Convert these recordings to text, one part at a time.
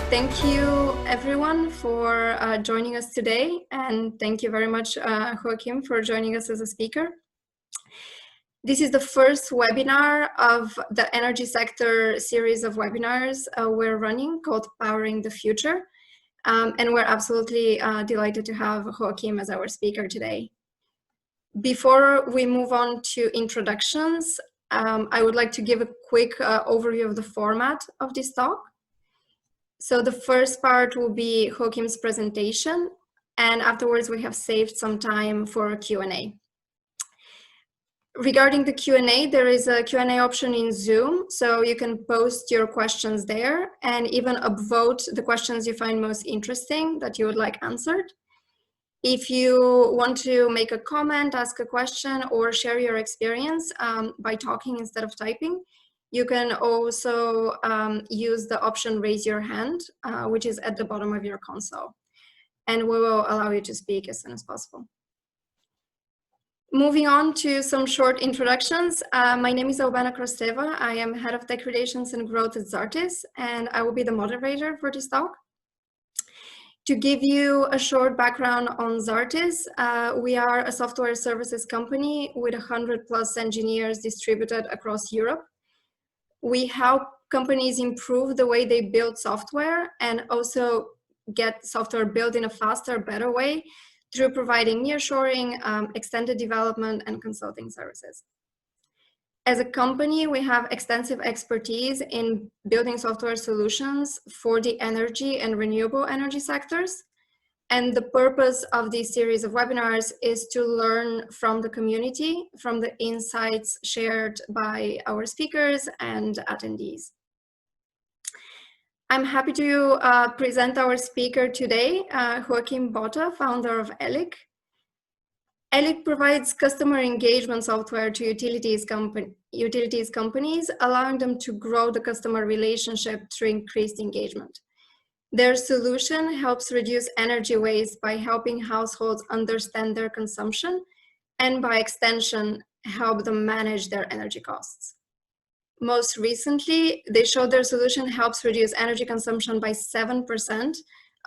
Thank you everyone for joining us today, and thank you very much Joakim for joining us as a speaker. This is the first webinar of the energy sector series of webinars we're running called Powering the Future, and we're absolutely delighted to have Joakim as our speaker today. Before we move on to introductions, I would like to give a quick overview of the format of this talk. So the first part will be Joakim's presentation, and afterwards we have saved some time for a Q&A. Regarding the Q&A, there is a Q&A option in Zoom, so you can post your questions there and even upvote the questions you find most interesting that you would like answered. If you want to make a comment, ask a question, or share your experience by talking instead of typing, you can also use the option raise your hand, which is at the bottom of your console. And we will allow you to speak as soon as possible. Moving on to some short introductions. My name is Albena Krosteva. I am Head of Tech Relations and Growth at Zartis, and I will be the moderator for this talk. To give you a short background on Zartis, we are a software services company with 100+ engineers distributed across Europe. We help companies improve the way they build software and also get software built in a faster, better way through providing nearshoring, extended development, and consulting services. As a company, we have extensive expertise in building software solutions for the energy and renewable energy sectors. And the purpose of this series of webinars is to learn from the community, from the insights shared by our speakers and attendees. I'm happy to present our speaker today, Joakim Botha, founder of Eliq. Eliq provides customer engagement software to utilities companies, allowing them to grow the customer relationship through increased engagement. Their solution helps reduce energy waste by helping households understand their consumption and, by extension, help them manage their energy costs. Most recently, they showed their solution helps reduce energy consumption by 7%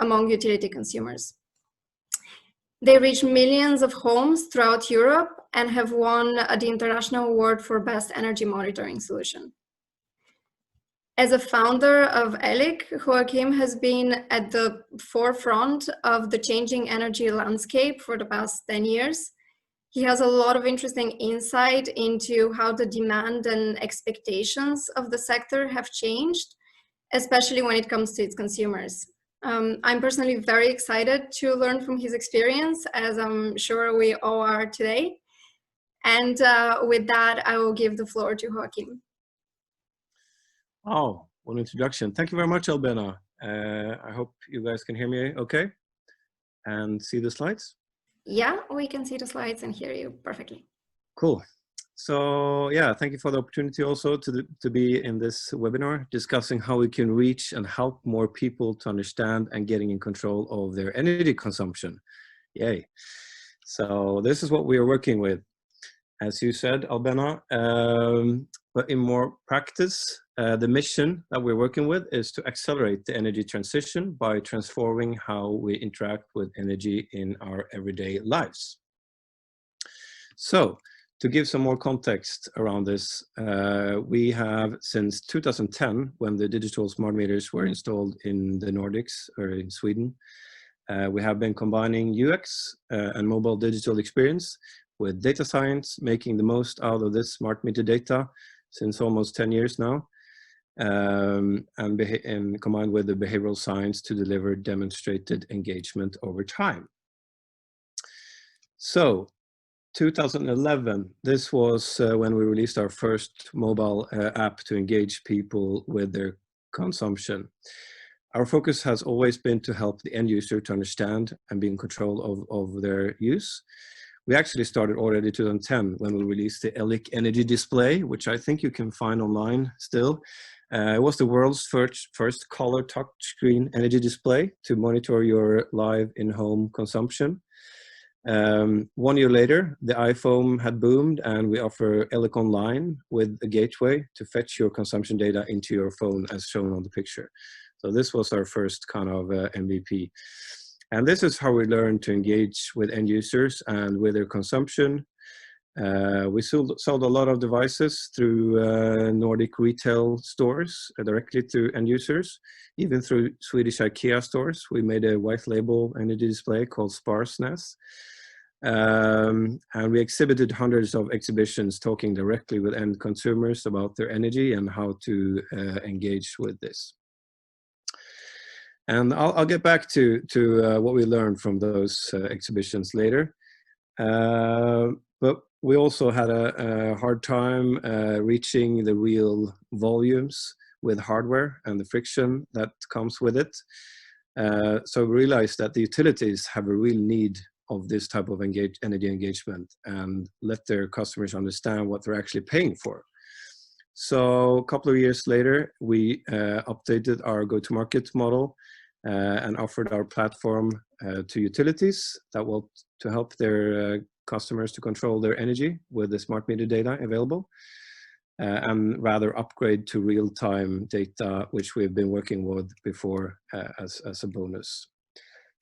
among utility consumers. They reach millions of homes throughout Europe and have won the International Award for Best Energy Monitoring Solution. As a founder of Eliq, Joakim has been at the forefront of the changing energy landscape for the past 10 years. He has a lot of interesting insight into how the demand and expectations of the sector have changed, especially when it comes to its consumers. I'm personally very excited to learn from his experience, as I'm sure we all are today. And with that, I will give the floor to Joakim. Oh, what an introduction. Thank you very much, Albena. I hope you guys can hear me okay and see the slides. Yeah, we can see the slides and hear you perfectly. Cool. So yeah, thank you for the opportunity also to be in this webinar discussing how we can reach and help more people to understand and getting in control of their energy consumption. Yay. So this is what we are working with, as you said, Albena. But in more practice, the mission that we're working with is to accelerate the energy transition by transforming how we interact with energy in our everyday lives. So, to give some more context around this, we have since 2010, when the digital smart meters were installed in the Nordics or in Sweden, we have been combining UX and mobile digital experience with data science, making the most out of this smart meter data since almost 10 years now, and combined with the behavioral science to deliver demonstrated engagement over time. So, 2011, this was when we released our first mobile app to engage people with their consumption. Our focus has always been to help the end user to understand and be in control of their use. We actually started already in 2010 when we released the Eliq Energy Display, which I think you can find online still. It was the world's first color touchscreen energy display to monitor your live in-home consumption. 1 year later, the iPhone had boomed, and we offer Eliq Online with a gateway to fetch your consumption data into your phone as shown on the picture. So this was our first kind of MVP. And this is how we learned to engage with end users and with their consumption. We sold a lot of devices through Nordic retail stores directly to end users, even through Swedish IKEA stores. We made a white label energy display called Sparsnäs. And we exhibited hundreds of exhibitions talking directly with end consumers about their energy and how to engage with this. And I'll get back to what we learned from those exhibitions later. But we also had a hard time reaching the real volumes with hardware and the friction that comes with it. So we realized that the utilities have a real need of this type of energy engagement and let their customers understand what they're actually paying for. So a couple of years later, we updated our go-to-market model and offered our platform to utilities that will to help their customers to control their energy with the smart meter data available, and rather upgrade to real-time data, which we've been working with before as a bonus.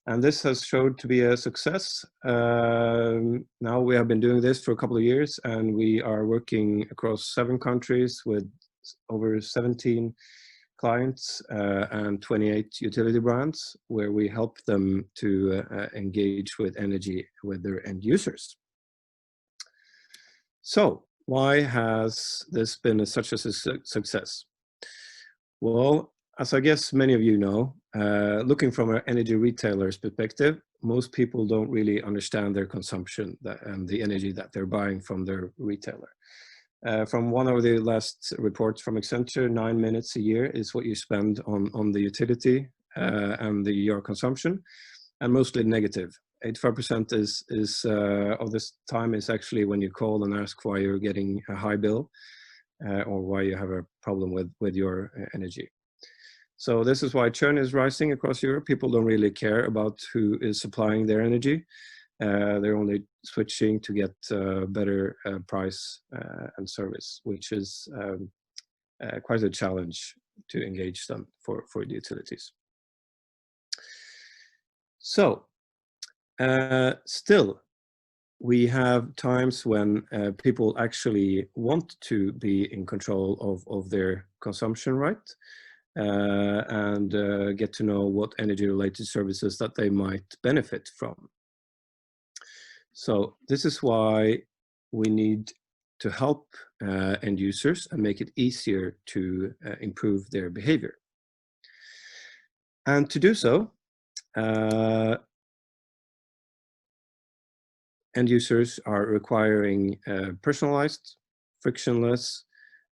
And this has showed to be a success. Now we have been doing this for a couple of years, and we are working across 7 countries with over 17 clients and 28 utility brands, where we help them to engage with energy with their end users. So why has this been such a success? Well, as I guess many of you know, looking from an energy retailer's perspective, most people don't really understand their consumption and the energy that they're buying from their retailer. From one of the last reports from Accenture, 9 minutes a year is what you spend on the utility and your consumption, and mostly negative. 85% is of this time is actually when you call and ask why you're getting a high bill or why you have a problem with your energy. So this is why churn is rising across Europe. People don't really care about who is supplying their energy. They're only switching to get better price and service, which is quite a challenge to engage them for the utilities. So still, we have times when people actually want to be in control of their consumption, right? And get to know what energy-related services that they might benefit from. So this is why we need to help end users and make it easier to improve their behavior. And to do so, end users are requiring personalized, frictionless,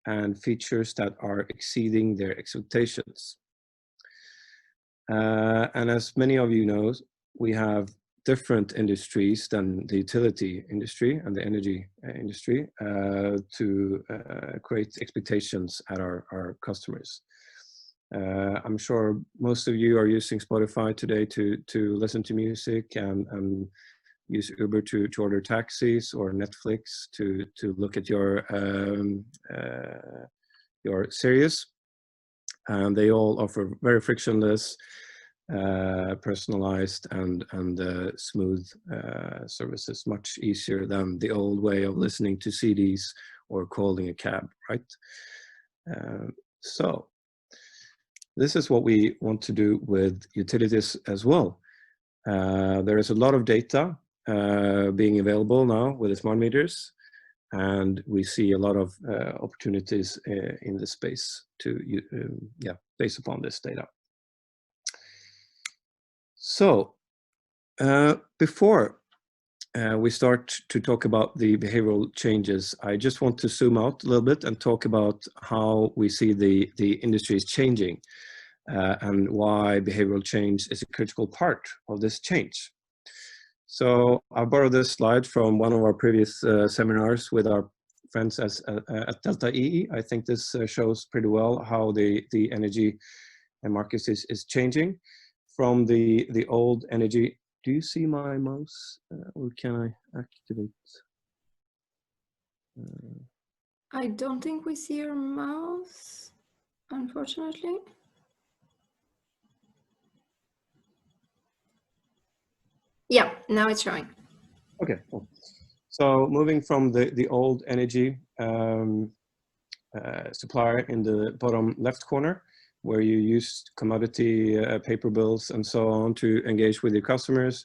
and features that are exceeding their expectations. And as many of you know, we have different industries than the utility industry and the energy industry to create expectations at our customers. I'm sure most of you are using Spotify today to listen to music and use Uber to order taxis, or Netflix to look at your series. And they all offer very frictionless, personalized and smooth services, much easier than the old way of listening to CDs or calling a cab, right? So this is what we want to do with utilities as well. There is a lot of data being available now with the smart meters, and we see a lot of opportunities in the space to based upon this data. So before we start to talk about the behavioral changes, I just want to zoom out a little bit and talk about how we see the industry is changing and why behavioral change is a critical part of this change. So I borrowed this slide from one of our previous seminars with our friends at Delta EE. I think this shows pretty well how the energy market is changing from the old energy. Do you see my mouse, or can I activate? I don't think we see your mouse, unfortunately. Yeah, now it's showing. Okay, cool. So moving from the old energy supplier in the bottom left corner, where you used commodity paper bills and so on to engage with your customers,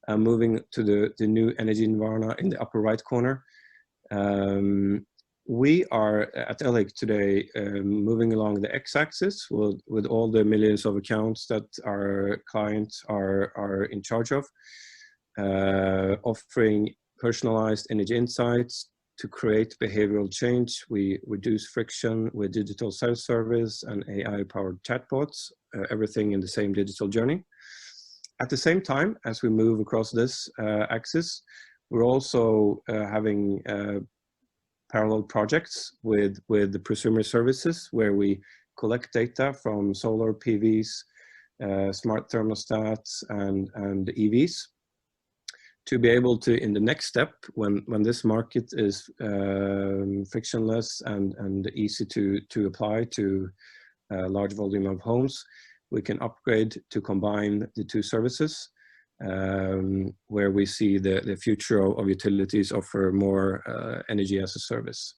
moving to the new energy nirvana in the upper right corner. We are at Eliq today moving along the x-axis with all the millions of accounts that our clients are in charge of, offering personalized energy insights to create behavioral change. We reduce friction with digital self-service and AI-powered chatbots, everything in the same digital journey. At the same time, as we move across this axis, we're also having parallel projects with the prosumer services, where we collect data from solar PVs, smart thermostats, and EVs, to be able to, in the next step, when this market is frictionless and easy to apply to a large volume of homes, we can upgrade to combine the two services, where we see the future of utilities offer more energy as a service.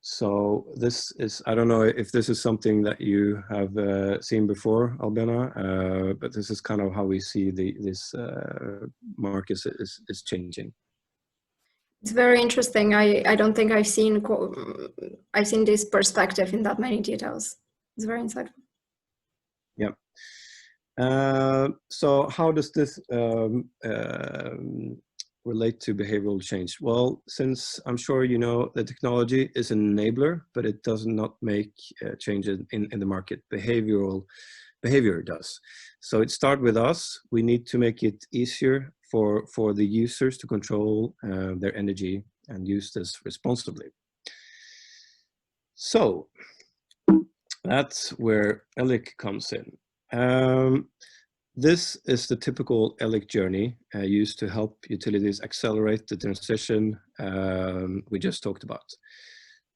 So this is, I don't know if this is something that you have seen before, Albina, but this is kind of how we see this market is changing. It's very interesting. I don't think I've seen this perspective in that many details. It's very insightful. Yeah. So how does this relate to behavioral change? Well, since I'm sure you know, the technology is an enabler, but it does not make changes in the market. Behavior does. So it starts with us. We need to make it easier for the users to control their energy and use this responsibly. So that's where Eliq comes in. This is the typical Eliq journey used to help utilities accelerate the transition we just talked about.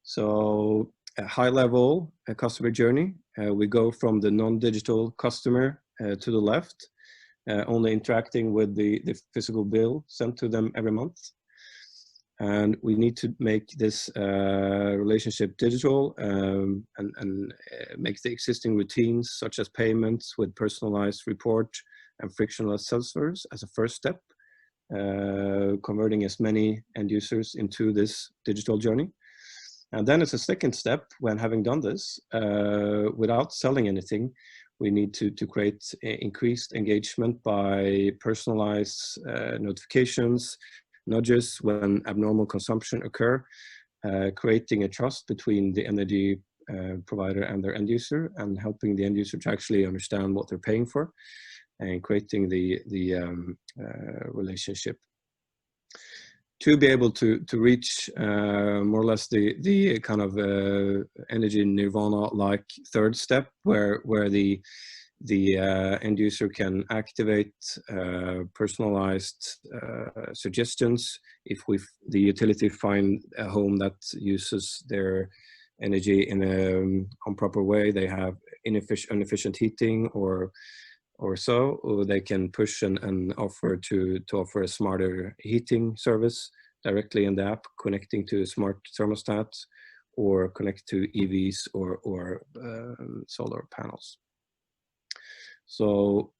So a high level customer journey, we go from the non-digital customer to the left, only interacting with the physical bill sent to them every month. And we need to make this relationship digital and make the existing routines, such as payments with personalized report and frictionless self-service, as a first step, converting as many end users into this digital journey. And then as a second step, when having done this, without selling anything, we need to create increased engagement by personalized notifications, nudges when abnormal consumption occur, creating a trust between the energy provider and their end user, and helping the end user to actually understand what they're paying for, and creating the relationship. To be able to reach more or less the kind of energy nirvana-like third step, where the end user can activate personalized suggestions if the utility find a home that uses their energy in a improper way. They have inefficient heating or they can push and offer to offer a smarter heating service directly in the app, connecting to smart thermostats, or connect to EVs or solar panels. So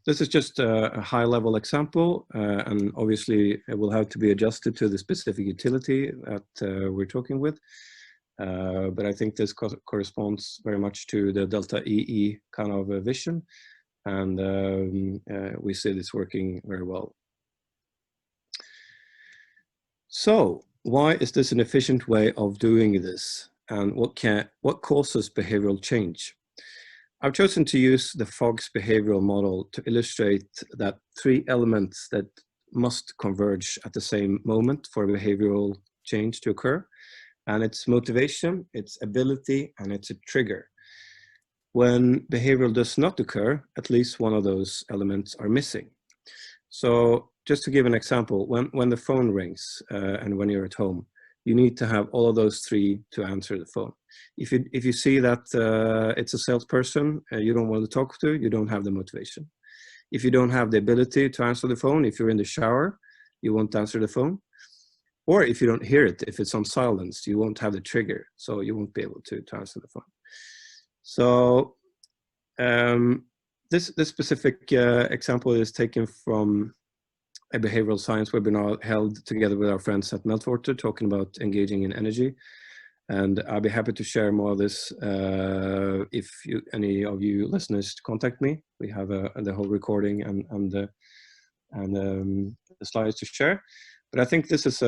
this is just a high-level example, and obviously it will have to be adjusted to the specific utility that we're talking with. But I think this corresponds very much to the Delta EE kind of a vision, and we see this working very well. So why is this an efficient way of doing this, and what causes behavioral change? I've chosen to use the Fogg's behavioral model to illustrate that three elements that must converge at the same moment for behavioral change to occur, and it's motivation, it's ability, and it's a trigger. When behavioral does not occur, at least one of those elements are missing. So just to give an example, when the phone rings and when you're at home, you need to have all of those three to answer the phone. If you see that it's a salesperson you don't want to talk to, you don't have the motivation. If you don't have the ability to answer the phone, if you're in the shower, you won't answer the phone. Or if you don't hear it, if it's on silence, you won't have the trigger, so you won't be able to answer the phone. So this specific example is taken from a behavioral science webinar held together with our friends at Meltwater, talking about engaging in energy. And I'll be happy to share more of this if any of you listeners contact me. We have the whole recording and the slides to share. But I think this is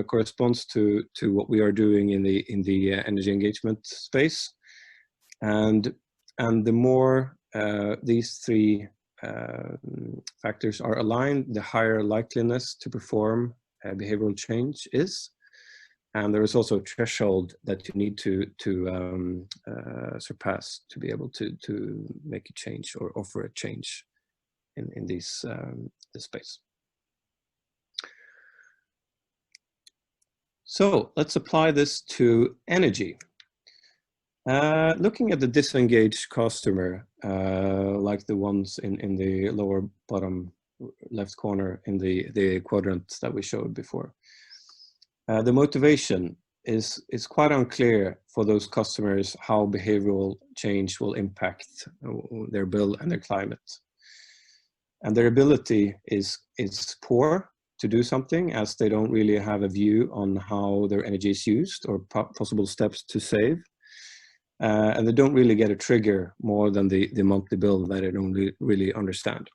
corresponds to what we are doing in the energy engagement space. And the more these three factors are aligned, the higher likeliness to perform behavioral change is. And there is also a threshold that you need to surpass to be able to make a change or offer a change in this space. So let's apply this to energy. Looking at the disengaged customer, like the ones in the lower bottom left corner in the quadrant that we showed before, the motivation is quite unclear for those customers how behavioral change will impact their bill and their climate. And their ability is poor to do something, as they don't really have a view on how their energy is used or possible steps to save. And they don't really get a trigger more than the monthly bill that they don't really understand.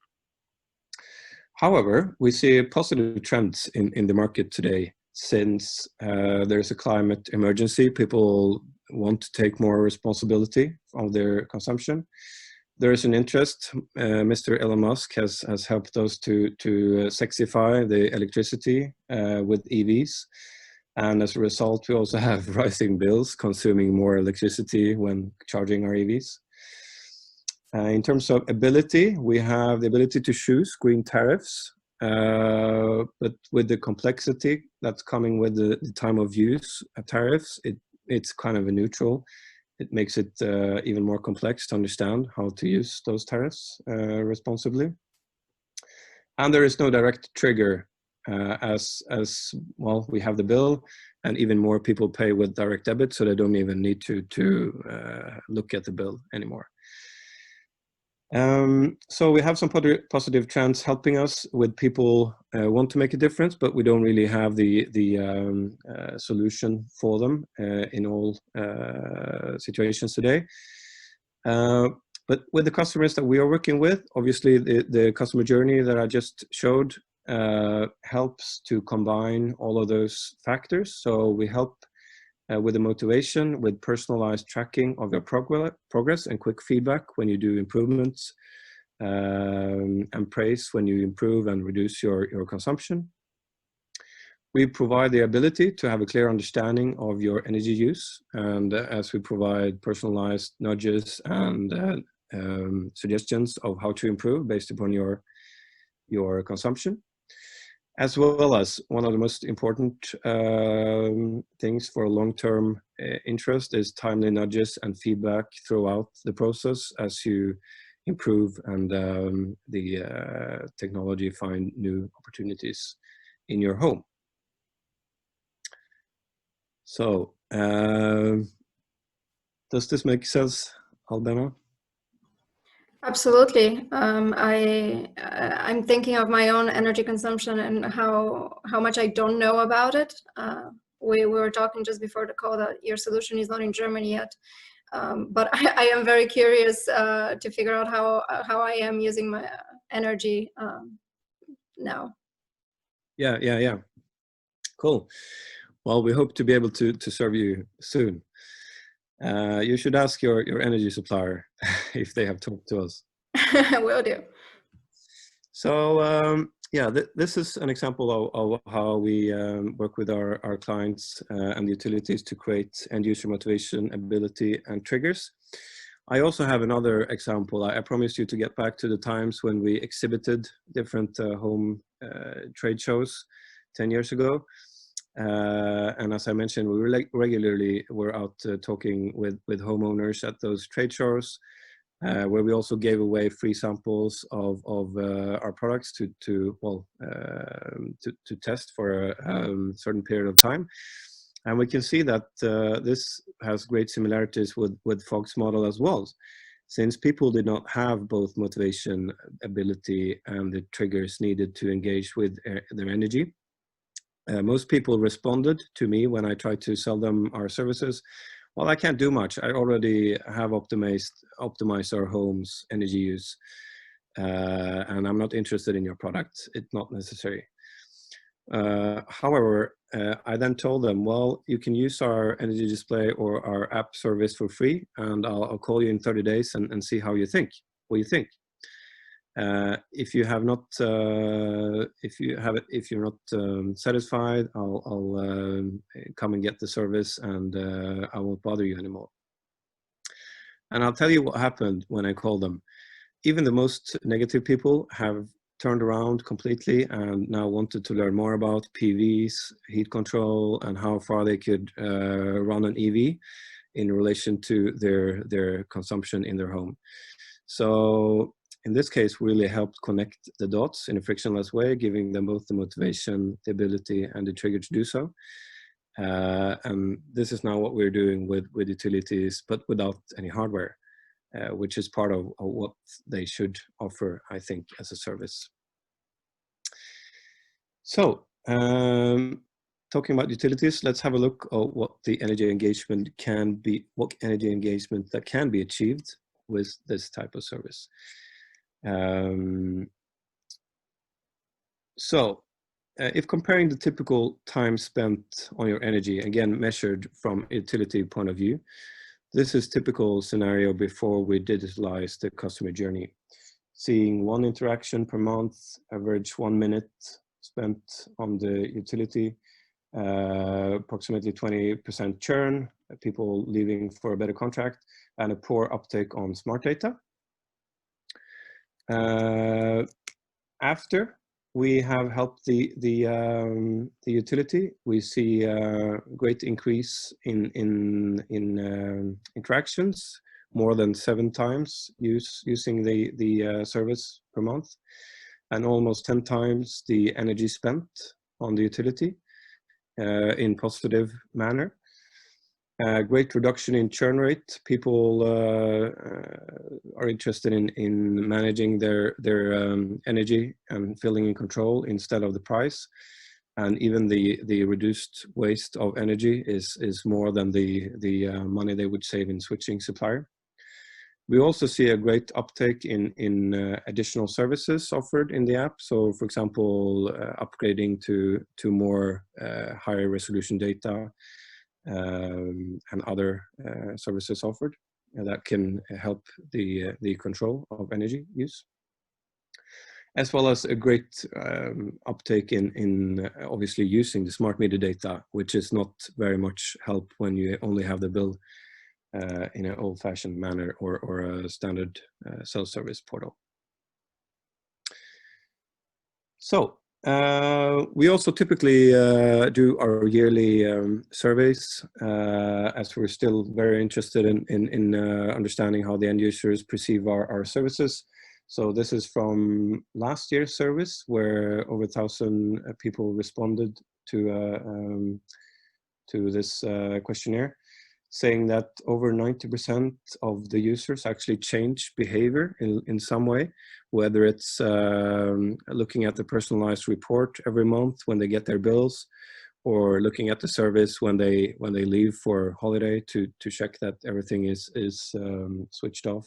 However, we see positive trends in the market today. Since there's a climate emergency, people want to take more responsibility of their consumption. There is an interest. Mr. Elon Musk has helped us to sexify the electricity with EVs. And as a result, we also have rising bills, consuming more electricity when charging our EVs. In terms of ability, we have the ability to choose green tariffs, but with the complexity that's coming with the time of use tariffs, it's kind of a neutral. It makes it even more complex to understand how to use those tariffs responsibly. And there is no direct trigger. As well, we have the bill, and even more people pay with direct debit, so they don't even need to look at the bill anymore. So we have some positive trends helping us with people want to make a difference, but we don't really have the solution for them in all situations today. But with the customers that we are working with, obviously the customer journey that I just showed helps to combine all of those factors. So we help with the motivation, with personalized tracking of your progress and quick feedback when you do improvements, and praise when you improve and reduce your consumption. We provide the ability to have a clear understanding of your energy use, and as we provide personalized nudges and suggestions of how to improve based upon your consumption. As well as one of the most important things for long-term interest is timely nudges and feedback throughout the process as you improve and the technology find new opportunities in your home. So, does this make sense, Albena? Absolutely. I'm thinking of my own energy consumption and how much I don't know about it. We were talking just before the call that your solution is not in Germany yet, but I am very curious to figure out how I am using my energy now. Yeah. Cool. Well, we hope to be able to serve you soon. You should ask your energy supplier if they have talked to us. Will do. So yeah, this is an example of how we work with our clients and the utilities to create end user motivation, ability, and triggers. I also have another example. I promised you to get back to the times when we exhibited different home trade shows 10 years ago. And as I mentioned, we regularly were out talking with homeowners at those trade shows. where we also gave away free samples of our products to test for a certain period of time. And we can see that this has great similarities with Fogg's model as well, since people did not have both motivation, ability, and the triggers needed to engage with their energy. Most people responded to me when I tried to sell them our services. Well, I can't do much. I already have optimized our home's energy use, and I'm not interested in your product. It's not necessary. However, I then told them, well, you can use our energy display or our app service for free, and I'll call you in 30 days and see how you think. What you think. If you have not, if you're not satisfied, I'll come and get the service, and I won't bother you anymore. And I'll tell you what happened when I called them. Even the most negative people have turned around completely and now wanted to learn more about PVs, heat control, and how far they could run an EV in relation to their consumption in their home. So in this case, we really helped connect the dots in a frictionless way, giving them both the motivation, the ability, and the trigger to do so. And this is now what we're doing with utilities, but without any hardware, which is part of what they should offer, I think, as a service. So, talking about utilities, let's have a look at what the energy engagement can be, what energy engagement that can be achieved with this type of service. If comparing the typical time spent on your energy, again measured from a utility point of view, this is typical scenario before we digitalize the customer journey. Seeing one interaction per month, average 1 minute spent on the utility, approximately 20% churn, people leaving for a better contract, and a poor uptake on smart data. After we have helped the utility, we see a great increase in interactions, more than 7 times using the service per month, and almost 10 times the energy spent on the utility in positive manner. Great reduction in churn rate. People are interested in managing their energy and feeling in control instead of the price. And even the reduced waste of energy is more than the money they would save in switching supplier. We also see a great uptake in additional services offered in the app. So, for example, upgrading to more higher resolution data, and other services offered that can help the control of energy use, as well as a great uptake in obviously using the smart meter data, which is not very much help when you only have the bill in an old-fashioned manner or a standard self-service portal. So we also typically do our yearly surveys, as we're still very interested in understanding how the end users perceive our services. So this is from last year's service, where over 1,000 people responded to this questionnaire, saying that over 90% of the users actually change behavior in some way, whether it's looking at the personalized report every month when they get their bills, or looking at the service when they leave for holiday to check that everything is switched off.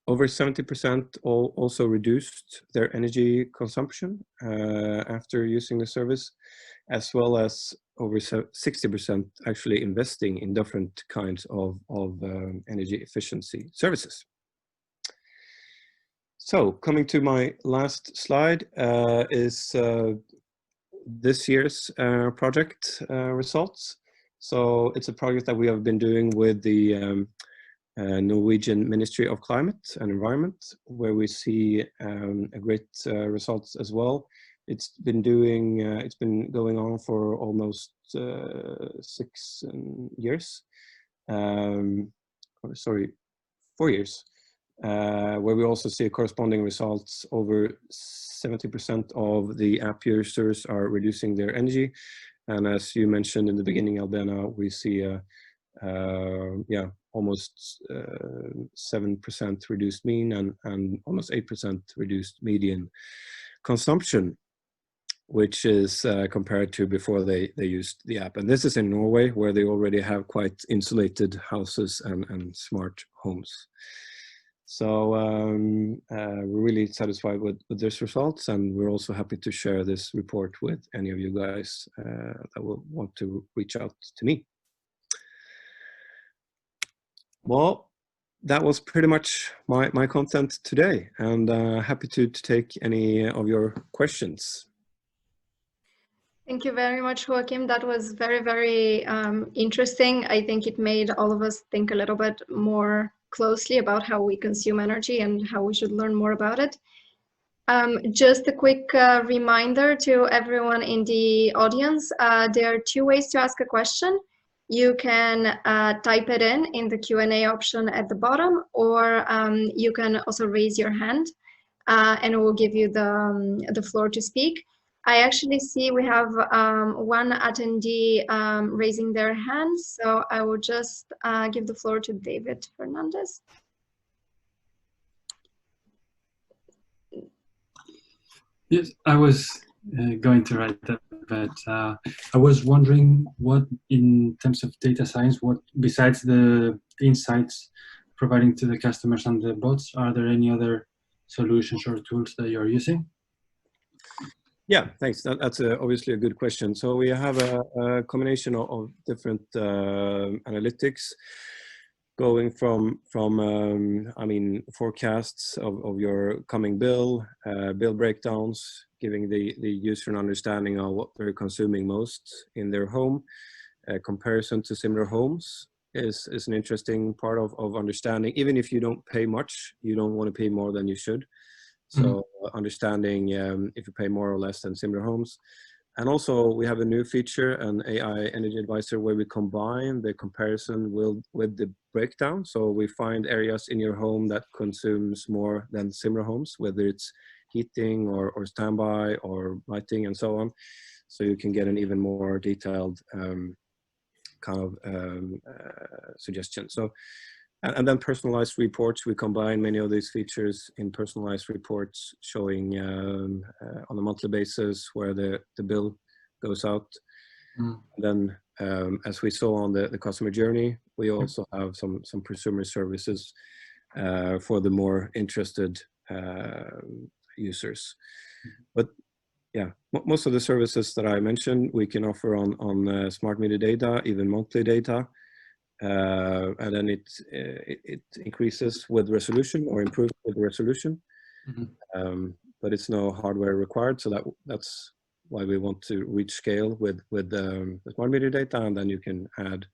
Over 70% also reduced their energy consumption after using the service, as well as over 60% actually investing in different kinds of energy efficiency services. So coming to my last slide is this year's project results. So it's a project that we have been doing with the Norwegian Ministry of Climate and Environment, where we see a great results as well. It's been going on for almost 6 years. sorry, 4 years, where we also see corresponding results. Over 70% of the app users are reducing their energy. And as you mentioned in the beginning, Albena, we see almost 7% reduced mean and almost 8% reduced median consumption, which is compared to before they used the app. And this is in Norway, where they already have quite insulated houses and smart homes. So we're really satisfied with this results, and we're also happy to share this report with any of you guys that will want to reach out to me. Well, that was pretty much my content today, and happy to take any of your questions. Thank you very much, Joakim. That was very, very interesting. I think it made all of us think a little bit more closely about how we consume energy and how we should learn more about it. Just a quick reminder to everyone in the audience, there are 2 ways to ask a question. You can type it in the Q&A option at the bottom, or you can also raise your hand and it will give you the floor to speak. I actually see we have one attendee raising their hand, so I will just give the floor to David Fernandez. Yes, I was going to write that, but I was wondering what, in terms of data science, what besides the insights providing to the customers and the bots, are there any other solutions or tools that you're using? Yeah, thanks. That's obviously a good question. So we have a combination of different analytics, going from I mean, forecasts of your coming bill breakdowns, giving the user an understanding of what they're consuming most in their home. Comparison to similar homes is an interesting part of understanding. Even if you don't pay much, you don't want to pay more than you should. So understanding if you pay more or less than similar homes. And also we have a new feature, an AI Energy Advisor, where we combine the comparison with the breakdown. So we find areas in your home that consumes more than similar homes, whether it's heating or standby or lighting and so on. So you can get an even more detailed kind of suggestion. So, and then personalized reports, we combine many of these features in personalized reports, showing on a monthly basis where the bill goes out. And then as we saw on the customer journey, we also have some consumer services for the more interested users. But yeah, most of the services that I mentioned, we can offer on smart meter data, even monthly data. And then it increases with resolution or improves with resolution, but it's no hardware required. So that's why we want to reach scale with the smart meter data, and then you can add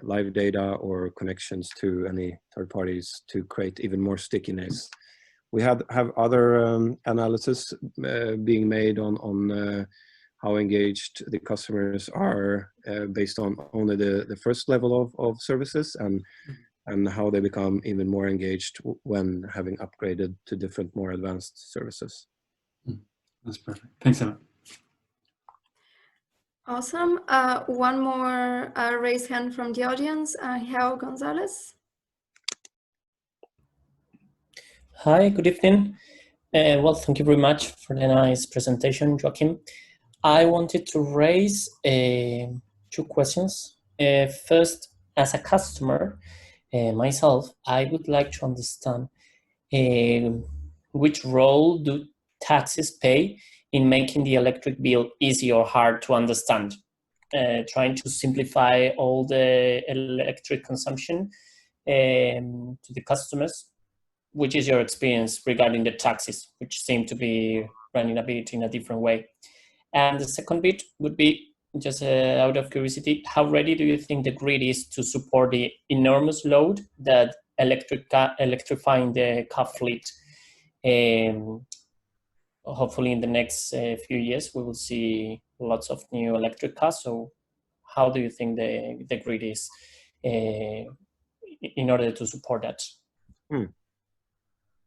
live data or connections to any third parties to create even more stickiness. We have other analysis being made on how engaged the customers are based on only the first level of services, and how they become even more engaged when having upgraded to different, more advanced services. That's perfect. Thanks, Evan. Awesome. One more raised hand from the audience. Hal Gonzalez. Hi, good evening. Well, thank you very much for the nice presentation, Joakim. I wanted to raise 2 questions. First, as a customer myself, I would like to understand which role do taxes play in making the electric bill easy or hard to understand, trying to simplify all the electric consumption to the customers. Which is your experience regarding the taxes, which seem to be running a bit in a different way? And the second bit would be, just out of curiosity, how ready do you think the grid is to support the enormous load that electrifying the car fleet? Hopefully in the next few years, we will see lots of new electric cars. So how do you think the grid is in order to support that.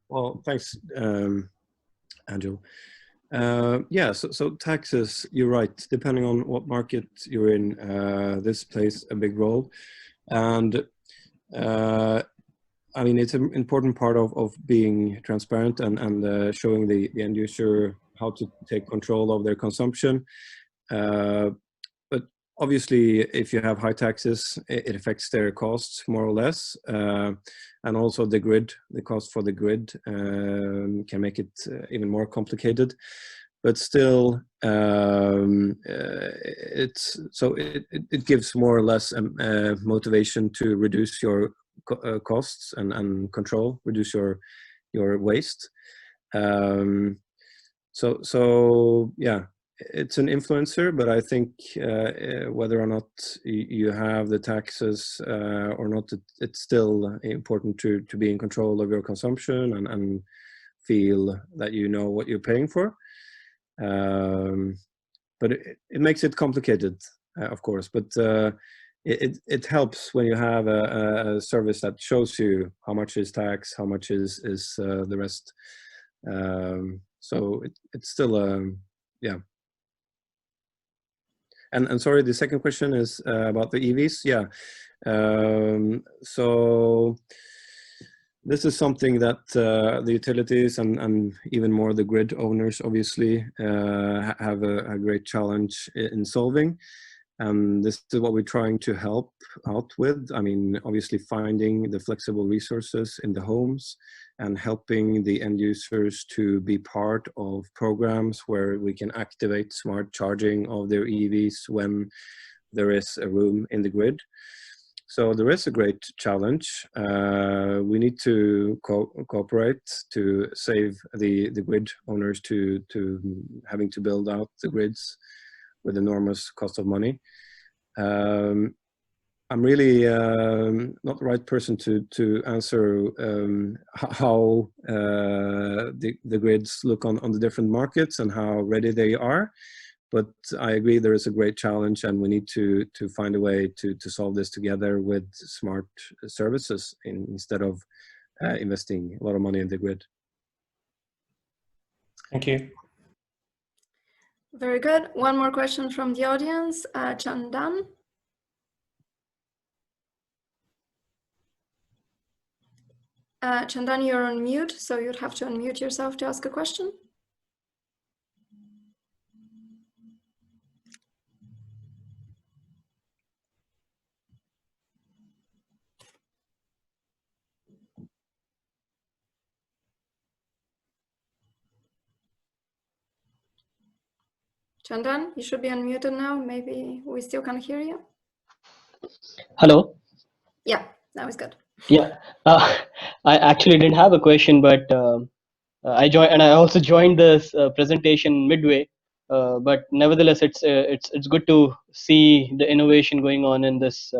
Well, thanks, Angel. Yeah, so taxes, you're right. Depending on what market you're in, this plays a big role. And I mean, it's an important part of being transparent and showing the end user how to take control of their consumption. But obviously, if you have high taxes, it affects their costs more or less. And also the grid, the cost for the grid can make it even more complicated. But still, it gives more or less motivation to reduce your costs and reduce your waste. So yeah, it's an influencer, but I think whether or not you have the taxes or not, it's still important to be in control of your consumption and feel that you know what you're paying for. But it makes it complicated, of course, but it helps when you have a service that shows you how much is tax, how much is the rest. So it's still yeah. And sorry, the second question is about the EVs. Yeah. So this is something that the utilities and even more the grid owners obviously have a great challenge in solving. And this is what we're trying to help out with. I mean, obviously finding the flexible resources in the homes and helping the end users to be part of programs where we can activate smart charging of their EVs when there is a room in the grid. So there is a great challenge. We need to cooperate to save the grid owners to having to build out the grids with enormous cost of money. I'm really not the right person to answer how the grids look on the different markets and how ready they are. But I agree there is a great challenge, and we need to find a way to solve this together with smart services instead of investing a lot of money in the grid. Thank you. Very good. One more question from the audience, Chandan. Chandan, you're on mute, so you'd have to unmute yourself to ask a question. Chandan, you should be unmuted now. Maybe we still can't hear you. Hello. Yeah, that was good. Yeah, I actually didn't have a question, but I joined, and I also joined this presentation midway. But nevertheless, it's good to see the innovation going on in this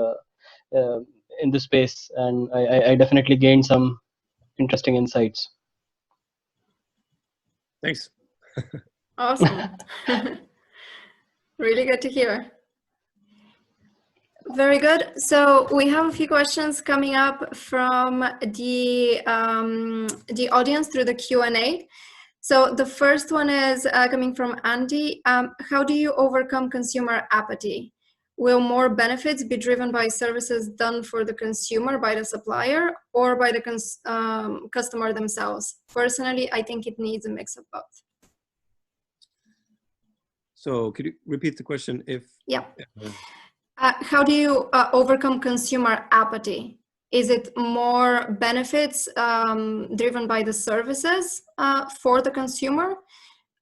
space, and I definitely gained some interesting insights. Thanks. Awesome. Really good to hear. Very good. So we have a few questions coming up from the audience through the Q&A. So the first one is coming from Andy. How do you overcome consumer apathy? Will more benefits be driven by services done for the consumer by the supplier or by the customer themselves? Personally, I think it needs a mix of both. So could you repeat the question? Yeah. How do you overcome consumer apathy? Is it more benefits driven by the services for the consumer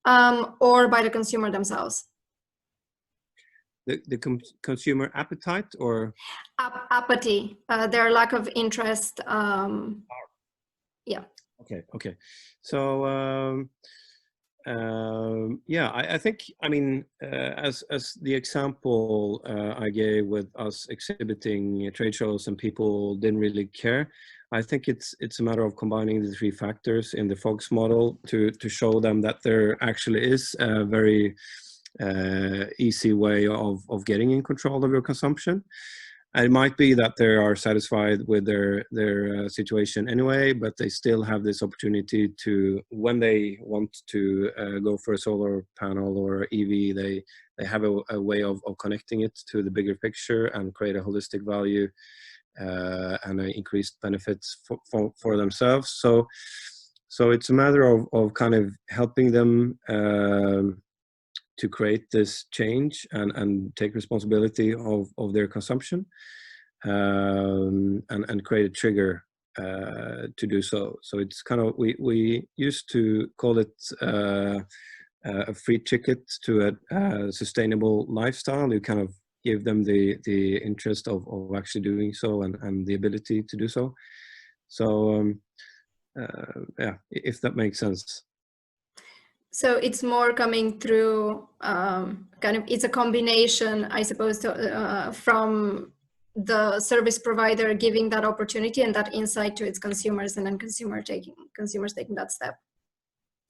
or by the consumer themselves? The consumer appetite or? Apathy, their lack of interest. Yeah. Okay. So, yeah, I think, I mean, as the example I gave with us exhibiting trade shows and people didn't really care, I think it's a matter of combining the three factors in the FOGS model to show them that there actually is a very easy way of getting in control of your consumption. And it might be that they are satisfied with their situation anyway, but they still have this opportunity to, when they want to go for a solar panel or EV, they have a way of connecting it to the bigger picture and create a holistic value and increased benefits for themselves. So it's a matter of kind of helping them to create this change and take responsibility of their consumption, and create a trigger to do so. So it's kind of, we used to call it a free ticket to a sustainable lifestyle. You kind of give them the interest of actually doing so and the ability to do so. So yeah, if that makes sense. So it's more coming through kind of, it's a combination, I suppose, from the service provider giving that opportunity and that insight to its consumers, and then consumers taking that step.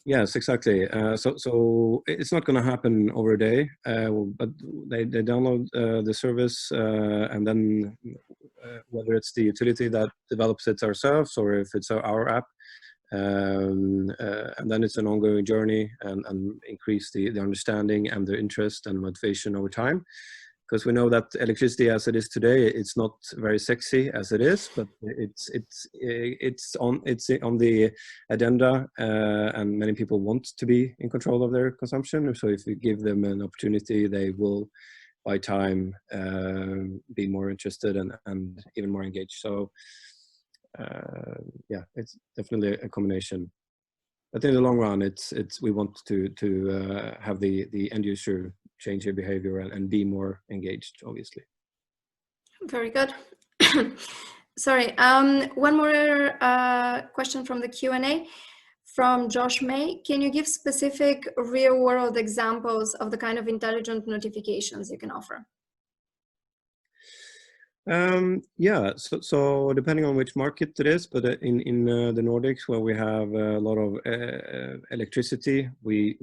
Yes, exactly. So it's not going to happen over a day, but they download the service, and then whether it's the utility that develops it ourselves or if it's our app, and then it's an ongoing journey and increase the understanding and the interest and motivation over time. Because we know that electricity as it is today, it's not very sexy as it is, but it's on the agenda, and many people want to be in control of their consumption. So if we give them an opportunity, they will, by time, be more interested and even more engaged. So yeah, it's definitely a combination. But in the long run, we want to have the end user change their behavior and be more engaged, obviously. Very good. Sorry, one more question from the Q&A from Josh May. Can you give specific real-world examples of the kind of intelligent notifications you can offer? Yeah, so depending on which market it is, but in the Nordics, where we have a lot of electricity, we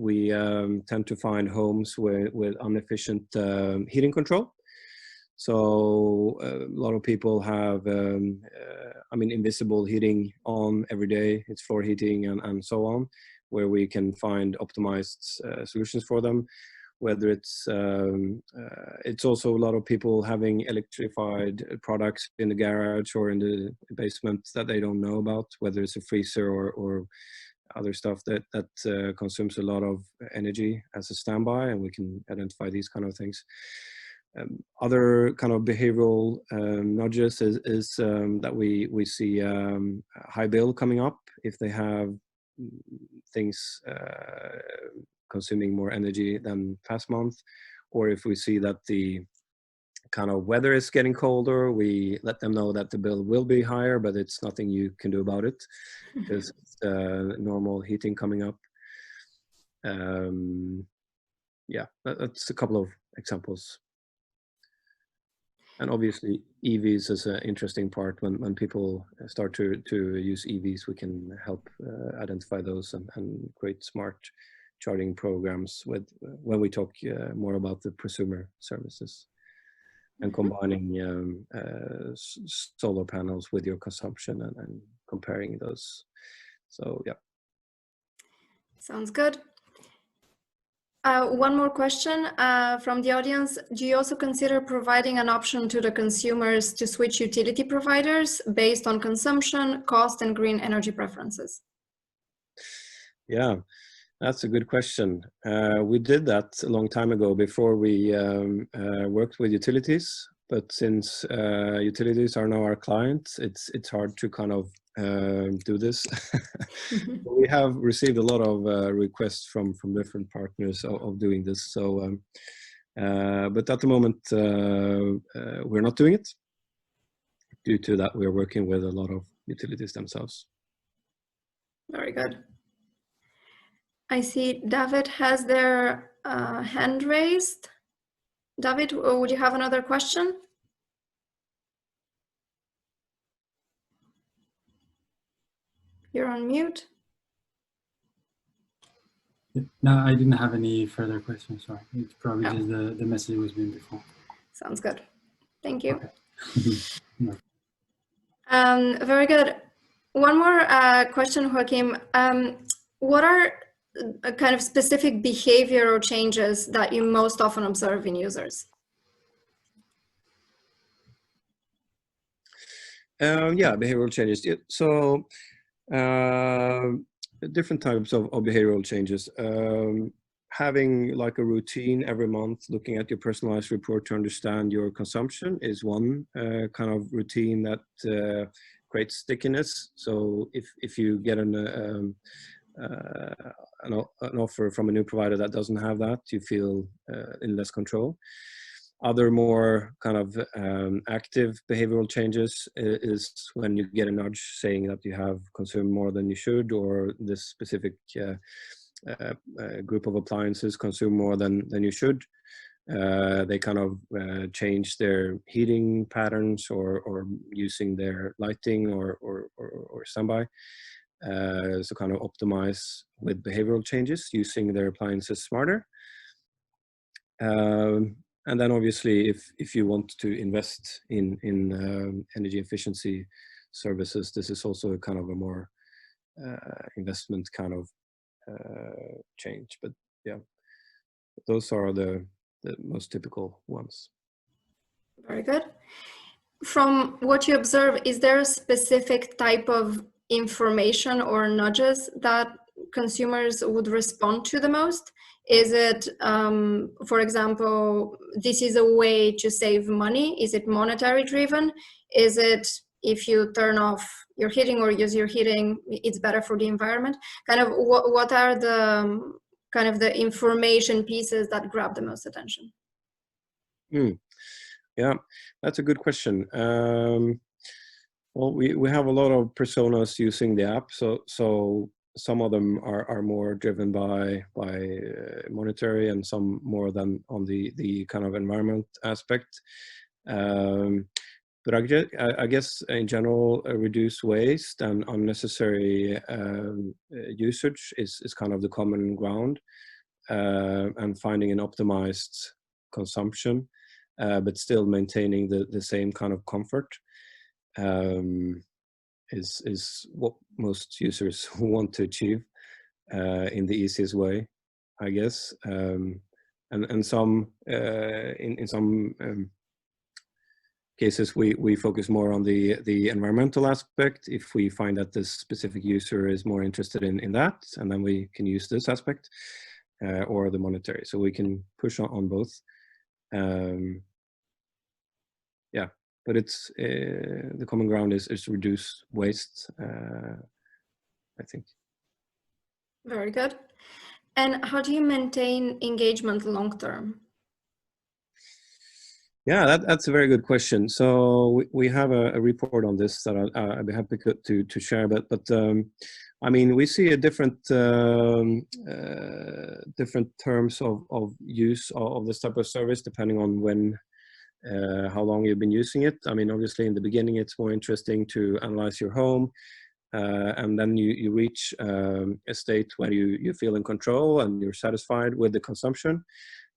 tend to find homes with inefficient heating control. So a lot of people have, invisible heating on every day. It's floor heating and so on, where we can find optimized solutions for them. Whether it's also a lot of people having electrified products in the garage or in the basement that they don't know about, whether it's a freezer or other stuff that consumes a lot of energy as a standby, and we can identify these kind of things. Other kind of behavioral nudges is that we see high bill coming up if they have things consuming more energy than past month, or if we see that the kind of weather is getting colder, we let them know that the bill will be higher, but it's nothing you can do about it because it's normal heating coming up. Yeah, that's a couple of examples. And obviously EVs is an interesting part. When people start to use EVs, we can help identify those and create smart charging programs when we talk more about the prosumer services and combining solar panels with your consumption and comparing those. So yeah. Sounds good. One more question from the audience. Do you also consider providing an option to the consumers to switch utility providers based on consumption, cost, and green energy preferences? Yeah. That's a good question. We did that a long time ago before we worked with utilities, but since utilities are now our clients, it's hard to kind of do this. We have received a lot of requests from different partners of doing this. So, but at the moment, we're not doing it due to that we're working with a lot of utilities themselves. Very good. I see David has their hand raised. David, would you have another question? You're on mute. No, I didn't have any further questions. Sorry, it's probably just the message was being before. Sounds good. Thank you. Okay. Very good. One more question, Joakim. What are kind of specific behavioral changes that you most often observe in users? Yeah, behavioral changes. So different types of behavioral changes. Having like a routine every month, looking at your personalized report to understand your consumption is one kind of routine that creates stickiness. So if you get an offer from a new provider that doesn't have that, you feel in less control. Other more kind of active behavioral changes is when you get a nudge saying that you have consumed more than you should, or this specific group of appliances consume more than you should. They kind of change their heating patterns or using their lighting or standby. So kind of optimize with behavioral changes, using their appliances smarter. And then obviously, if you want to invest in energy efficiency services, this is also a kind of a more investment kind of change. But yeah, those are the most typical ones. Very good. From what you observe, is there a specific type of information or nudges that consumers would respond to the most? Is it, for example, this is a way to save money? Is it monetary driven? Is it if you turn off your heating or use your heating, it's better for the environment? Kind of what are the kind of the information pieces that grab the most attention? Yeah, that's a good question. Well, we have a lot of personas using the app, so some of them are more driven by monetary, and some more than on the kind of environment aspect. But I guess in general, reduce waste and unnecessary usage is kind of the common ground, and finding an optimized consumption, but still maintaining the same kind of comfort. Is what most users want to achieve in the easiest way, I guess. And some in some cases we focus more on the environmental aspect if we find that this specific user is more interested in that, and then we can use this aspect, or the monetary. So we can push on both. Yeah. But it's the common ground is reduce waste, I think. Very good. And how do you maintain engagement long term? Yeah, that's a very good question. So we have a report on this that I'd be happy to share. But I mean, we see a different terms of use of this type of service depending on when. How long you've been using it. I mean, obviously in the beginning it's more interesting to analyze your home, and then you reach a state where you feel in control and you're satisfied with the consumption,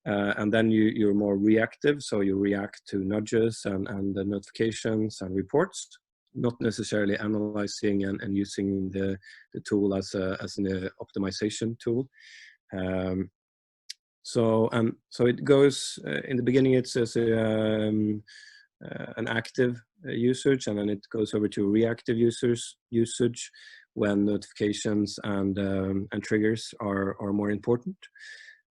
and then you're more reactive, so you react to nudges and the notifications and reports, not necessarily analyzing and using the tool as an optimization tool. So it goes in the beginning. It's as an active usage, and then it goes over to reactive usage when notifications and triggers are more important.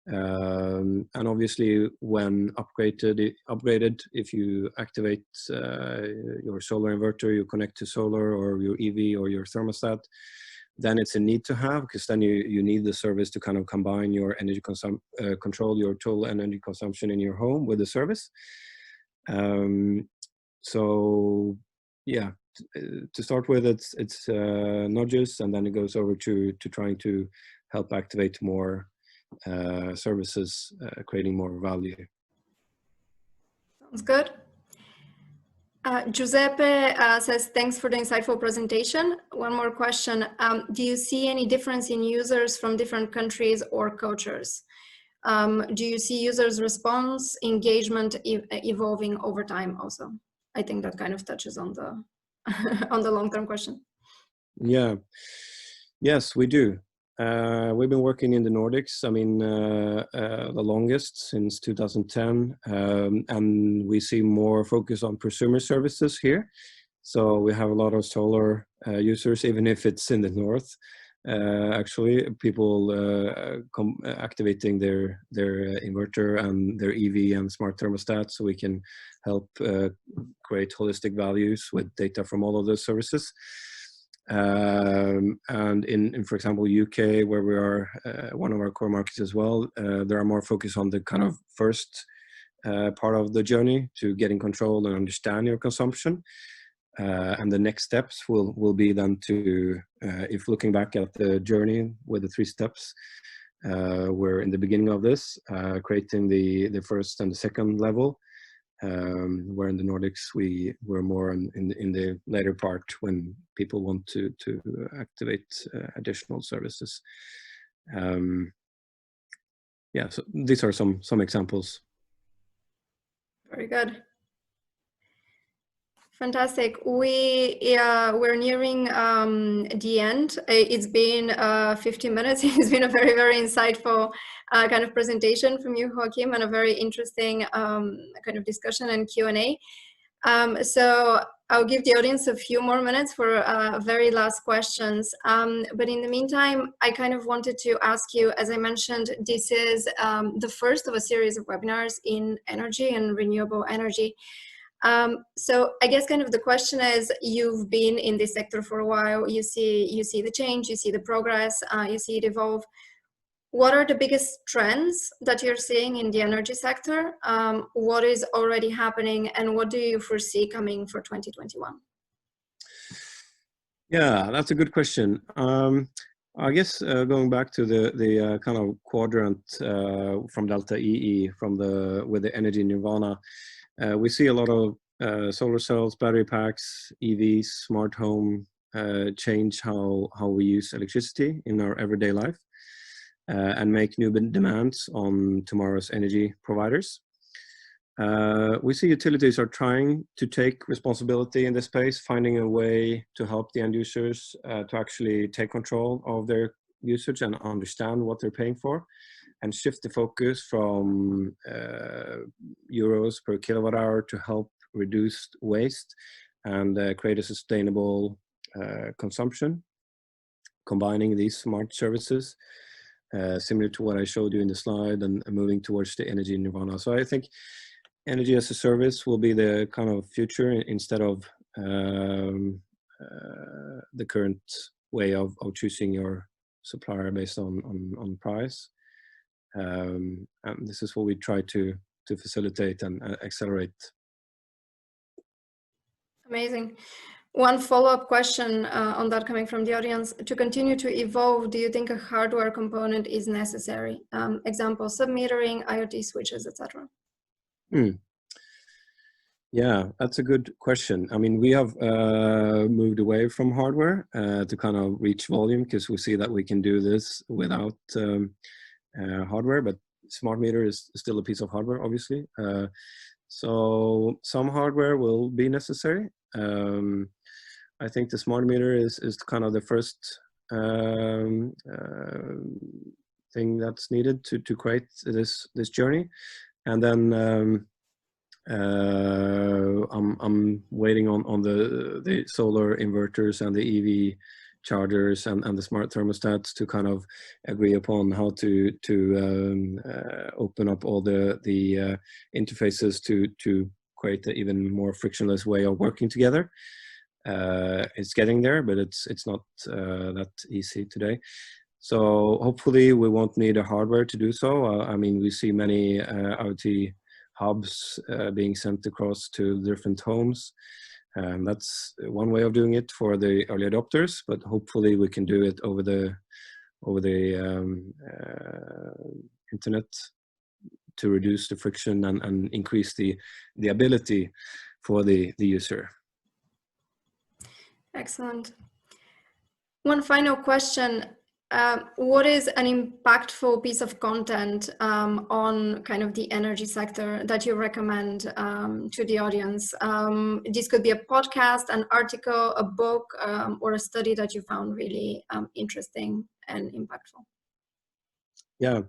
And obviously, when upgraded, if you activate your solar inverter, you connect to solar or your EV or your thermostat, then it's a need to have, because then you need the service to kind of combine your energy control your total energy consumption in your home with the service. So yeah, to start with, it's nudges, and then it goes over to trying to help activate more services, creating more value. Sounds good. Giuseppe says, thanks for the insightful presentation. One more question. Do you see any difference in users from different countries or cultures? Do you see users' response, engagement evolving over time also? I think that kind of touches on the on the long-term question. Yeah. Yes, we do. We've been working in the Nordics, I mean, the longest since 2010, and we see more focus on prosumer services here. So we have a lot of solar users, even if it's in the north. Actually, people activating their inverter and their EV and smart thermostat, so we can help create holistic values with data from all of those services. And in, for example, UK, where we are one of our core markets as well, there are more focus on the kind of first part of the journey to getting control and understand your consumption. And the next steps will be then to, if looking back at the journey with the 3 steps, we're in the beginning of this, creating the first and the second level, where in the Nordics we're more in the later part when people want to activate additional services. Yeah, so these are some examples. Very good. Fantastic. We're nearing the end. It's been 15 minutes. It's been a very, very insightful kind of presentation from you, Joakim, and a very interesting kind of discussion and Q&A. So I'll give the audience a few more minutes for very last questions. But in the meantime, I kind of wanted to ask you, as I mentioned, this is the first of a series of webinars in energy and renewable energy. So I guess kind of the question is, you've been in this sector for a while, you see the change, you see the progress, you see it evolve. What are the biggest trends that you're seeing in the energy sector? What is already happening, and what do you foresee coming for 2021? Yeah, that's a good question. I guess going back to the kind of quadrant from Delta EE with the energy nirvana, we see a lot of solar cells, battery packs, EVs, smart home change how we use electricity in our everyday life and make new demands on tomorrow's energy providers. We see utilities are trying to take responsibility in this space, finding a way to help the end users to actually take control of their usage and understand what they're paying for, and shift the focus from euros per kilowatt hour to help reduce waste and create a sustainable consumption, combining these smart services, similar to what I showed you in the slide, and moving towards the energy nirvana. So I think energy as a service will be the kind of future instead of the current way of choosing your supplier based on price. And this is what we try to facilitate and accelerate. Amazing. One follow-up question on that coming from the audience: to continue to evolve, do you think a hardware component is necessary? Example, submetering, IoT switches, etc. Yeah, that's a good question. I mean, we have moved away from hardware to kind of reach volume, because we see that we can do this without hardware, but smart meter is still a piece of hardware, obviously. So some hardware will be necessary. I think the smart meter is kind of the first thing that's needed to create this journey, and then I'm waiting on the solar inverters and the EV chargers and the smart thermostats to kind of agree upon how to open up all the interfaces to create an even more frictionless way of working together. It's getting there, but it's not that easy today. So hopefully we won't need a hardware to do so. I mean, we see many IoT hubs being sent across to different homes. That's one way of doing it for the early adopters, but hopefully we can do it over the internet to reduce the friction and increase the ability for the user. Excellent. One final question. what is an impactful piece of content on kind of the energy sector that you recommend to the audience? This could be a podcast, an article, a book, or a study that you found really interesting and impactful. Yeah.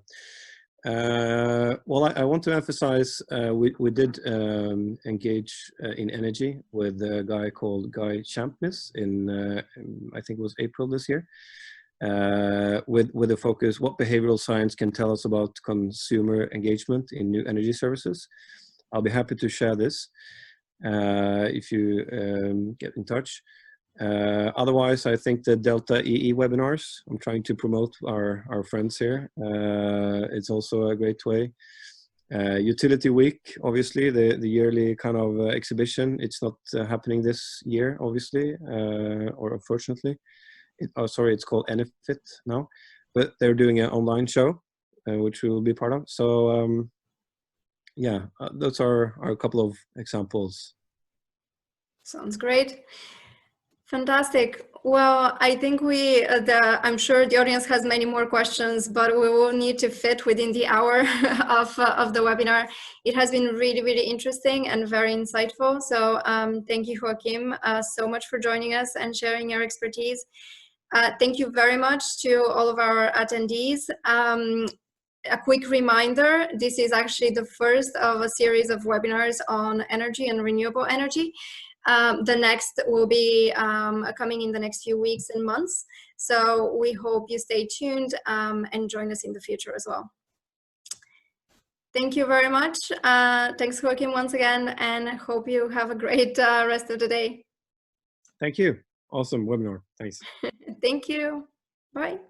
Well, I want to emphasize we did engage in energy with a guy called Guy Champness in I think it was April this year, with a focus what behavioral science can tell us about consumer engagement in new energy services. I'll be happy to share this if you get in touch. Otherwise, I think the Delta EE webinars, I'm trying to promote our friends here. It's also a great way. Utility Week, obviously, the yearly kind of exhibition. It's not happening this year, obviously, or unfortunately. It's called Enefit now, but they're doing an online show, which we will be part of. So yeah, those are a couple of examples. Sounds great. Fantastic. Well, I think I'm sure the audience has many more questions, but we will need to fit within the hour of the webinar. It has been really, really interesting and very insightful. So thank you, Joakim, so much for joining us and sharing your expertise. Thank you very much to all of our attendees. A quick reminder, this is actually the first of a series of webinars on energy and renewable energy. The next will be coming in the next few weeks and months. So we hope you stay tuned and join us in the future as well. Thank you very much. Thanks, Joakim, once again, and hope you have a great rest of the day. Thank you. Awesome webinar. Thanks. Thank you. Bye.